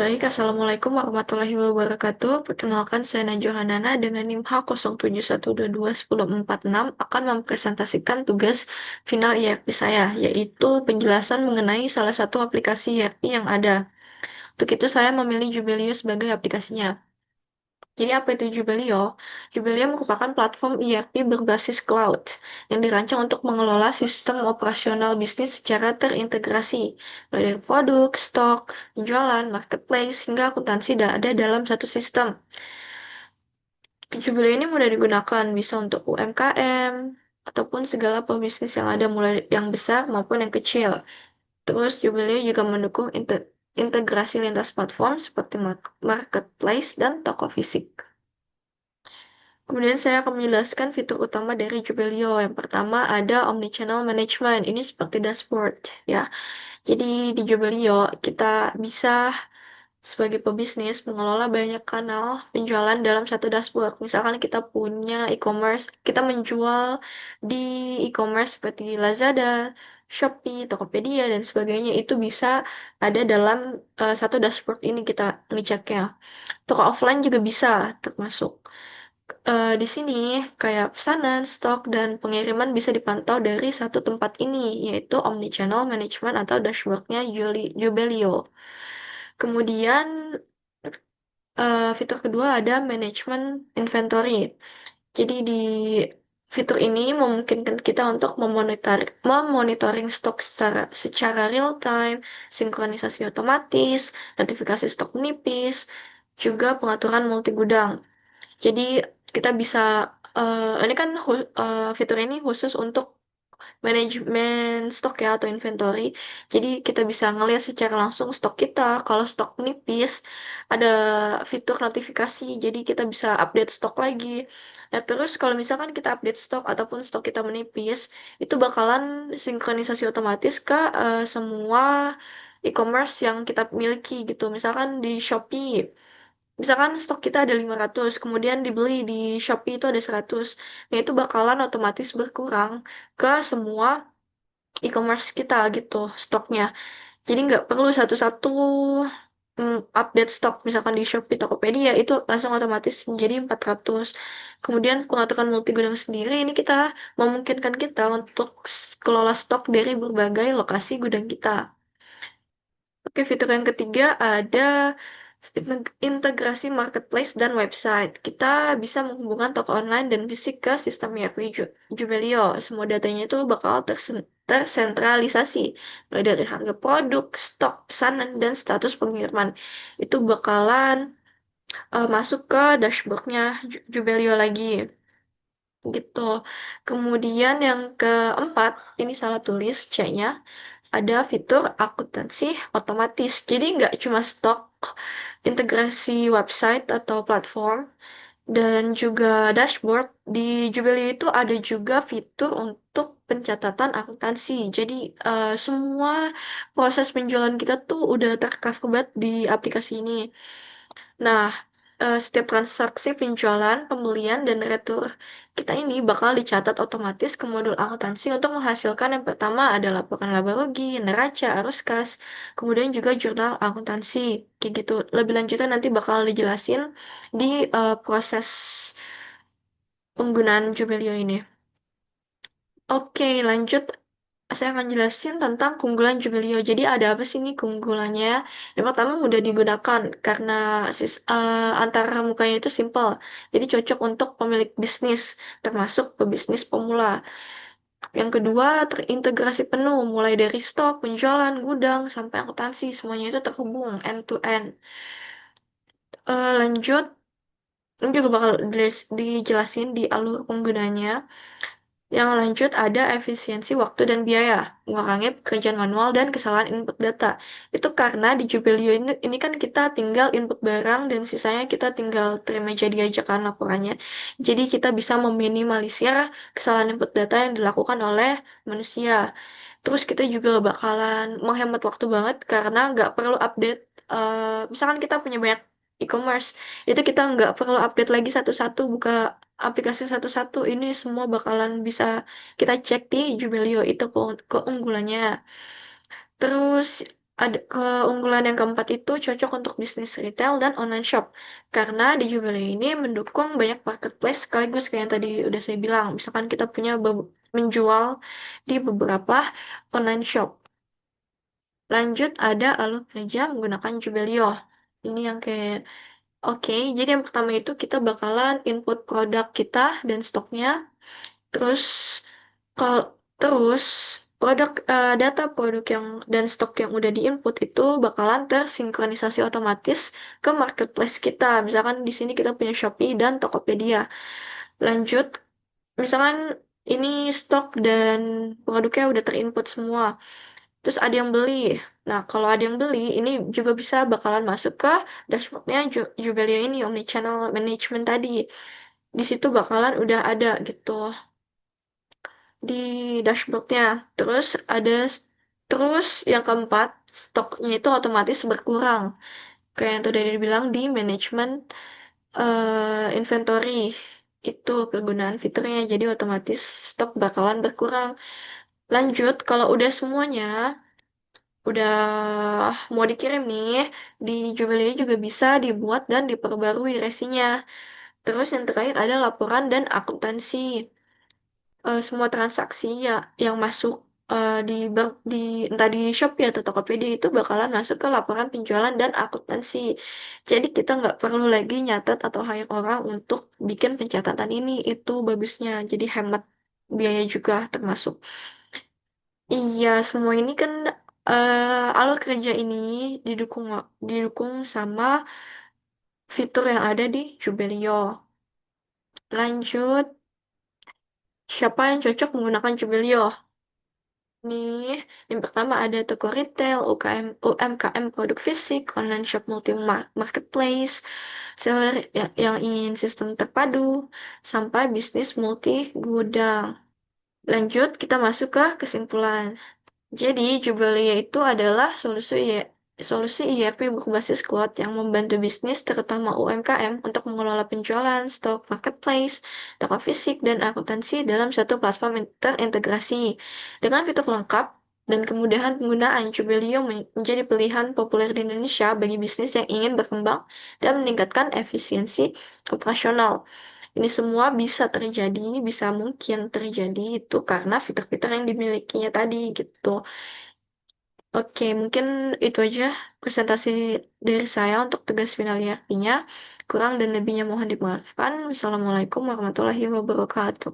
Baik, Assalamualaikum warahmatullahi wabarakatuh. Perkenalkan, saya Najwa Hanana dengan NIM H07121046 akan mempresentasikan tugas final IRP saya, yaitu penjelasan mengenai salah satu aplikasi IRP yang ada. Untuk itu, saya memilih Jubelio sebagai aplikasinya. Jadi apa itu Jubelio? Jubelio merupakan platform ERP berbasis cloud yang dirancang untuk mengelola sistem operasional bisnis secara terintegrasi, mulai dari produk, stok, penjualan, marketplace, hingga akuntansi ada dalam satu sistem. Jubelio ini mudah digunakan, bisa untuk UMKM, ataupun segala pebisnis yang ada, mulai yang besar maupun yang kecil. Terus Jubelio juga mendukung integrasi lintas platform seperti marketplace dan toko fisik. Kemudian saya akan menjelaskan fitur utama dari Jubelio. Yang pertama ada Omnichannel Management. Ini seperti dashboard ya. Jadi di Jubelio kita bisa sebagai pebisnis mengelola banyak kanal penjualan dalam satu dashboard. Misalkan kita punya e-commerce, kita menjual di e-commerce seperti Lazada, Shopee, Tokopedia dan sebagainya. Itu bisa ada dalam satu dashboard ini kita ngeceknya. Toko offline juga bisa termasuk. Di sini kayak pesanan, stok, dan pengiriman bisa dipantau dari satu tempat ini, yaitu Omnichannel Management atau dashboardnya Jubelio. Kemudian fitur kedua ada Management Inventory. Jadi di fitur ini memungkinkan kita untuk memonitoring stok secara real time, sinkronisasi otomatis, notifikasi stok menipis, juga pengaturan multi gudang. Jadi kita bisa ini kan fitur ini khusus untuk manajemen stok ya atau inventory. Jadi kita bisa ngelihat secara langsung stok kita. Kalau stok menipis, ada fitur notifikasi. Jadi kita bisa update stok lagi. Nah terus kalau misalkan kita update stok ataupun stok kita menipis, itu bakalan sinkronisasi otomatis ke semua e-commerce yang kita miliki gitu. Misalkan di Shopee. Misalkan stok kita ada 500, kemudian dibeli di Shopee itu ada 100. Nah, itu bakalan otomatis berkurang ke semua e-commerce kita gitu stoknya. Jadi nggak perlu satu-satu update stok. Misalkan di Shopee, Tokopedia itu langsung otomatis menjadi 400. Kemudian pengaturan multi gudang sendiri ini kita memungkinkan kita untuk kelola stok dari berbagai lokasi gudang kita. Oke, fitur yang ketiga ada integrasi marketplace dan website. Kita bisa menghubungkan toko online dan fisik ke sistem ERP Jubelio. Semua datanya itu bakal tersentralisasi, mulai dari harga produk, stok, pesanan, dan status pengiriman. Itu bakalan masuk ke dashboardnya Jubelio lagi. Gitu. Kemudian yang keempat, ini salah tulis C-nya, ada fitur akuntansi otomatis. Jadi nggak cuma stok, integrasi website atau platform, dan juga dashboard. Di Jubelio itu ada juga fitur untuk pencatatan akuntansi. Jadi semua proses penjualan kita tuh udah tercover banget di aplikasi ini. Nah, setiap transaksi penjualan, pembelian, dan retur kita ini bakal dicatat otomatis ke modul akuntansi untuk menghasilkan yang pertama ada laporan laba rugi, neraca, arus kas, kemudian juga jurnal akuntansi. Kayak gitu. Lebih lanjutnya nanti bakal dijelasin di proses penggunaan Jubelio ini. Oke, lanjut. Saya akan jelasin tentang keunggulan Jubelio. Jadi ada apa sih nih keunggulannya? Yang pertama mudah digunakan karena antara mukanya itu simple. Jadi cocok untuk pemilik bisnis, termasuk pebisnis pemula. Yang kedua terintegrasi penuh, mulai dari stok, penjualan, gudang, sampai akuntansi. Semuanya itu terhubung end to end. Lanjut, ini juga bakal dijelasin di alur penggunanya. Yang lanjut ada efisiensi waktu dan biaya, mengurangi pekerjaan manual dan kesalahan input data. Itu karena di Jubelio ini kan kita tinggal input barang dan sisanya kita tinggal terima jadi aja kan laporannya. Jadi kita bisa meminimalisir kesalahan input data yang dilakukan oleh manusia. Terus kita juga bakalan menghemat waktu banget karena nggak perlu update. Misalkan kita punya banyak e-commerce, itu kita nggak perlu update lagi satu-satu, buka aplikasi satu-satu. Ini semua bakalan bisa kita cek di Jubelio itu keunggulannya. Terus Ada keunggulan yang keempat itu cocok untuk bisnis retail dan online shop. Karena di Jubilee ini mendukung banyak marketplace sekaligus kayak yang tadi udah saya bilang. Misalkan kita punya menjual di beberapa online shop. Lanjut ada alur kerja menggunakan Jubelio. Ini yang kayak oke, jadi yang pertama itu kita bakalan input produk kita dan stoknya. Terus kalau terus data produk yang dan stok yang udah diinput itu bakalan tersinkronisasi otomatis ke marketplace kita. Misalkan di sini kita punya Shopee dan Tokopedia. Lanjut, misalkan ini stok dan produknya udah terinput semua. Terus ada yang beli. Nah, kalau ada yang beli, ini juga bisa bakalan masuk ke dashboardnya Jubelio ini, Omnichannel Management tadi. Di situ bakalan udah ada gitu di dashboardnya. Terus ada terus yang keempat, stoknya itu otomatis berkurang. Kayak yang tadi dibilang di manajemen inventory. Itu kegunaan fiturnya, jadi otomatis stok bakalan berkurang. Lanjut, kalau udah semuanya, udah mau dikirim nih, di Jubilee juga bisa dibuat dan diperbarui resinya. Terus yang terakhir ada laporan dan akuntansi. Semua transaksi ya yang masuk di entah di Shopee atau Tokopedia itu bakalan masuk ke laporan penjualan dan akuntansi. Jadi kita nggak perlu lagi nyatet atau hire orang untuk bikin pencatatan ini. Itu bagusnya. Jadi hemat biaya juga termasuk. Iya, semua ini kan alur kerja ini didukung didukung sama fitur yang ada di Jubelio. Lanjut, siapa yang cocok menggunakan Jubelio? Nih, yang pertama ada toko retail, UMKM produk fisik, online shop multi marketplace, seller yang ingin sistem terpadu, sampai bisnis multi gudang. Lanjut, kita masuk ke kesimpulan. Jadi, Jubelia itu adalah solusi ERP berbasis cloud yang membantu bisnis, terutama UMKM, untuk mengelola penjualan, stok, marketplace, toko fisik, dan akuntansi dalam satu platform terintegrasi. Dengan fitur lengkap dan kemudahan penggunaan, Jubelio menjadi pilihan populer di Indonesia bagi bisnis yang ingin berkembang dan meningkatkan efisiensi operasional. Ini semua bisa terjadi, bisa mungkin terjadi itu karena fitur-fitur yang dimilikinya tadi gitu. Oke, mungkin itu aja presentasi dari saya untuk tugas final ERP-nya. Kurang dan lebihnya mohon dimaafkan. Wassalamualaikum warahmatullahi wabarakatuh.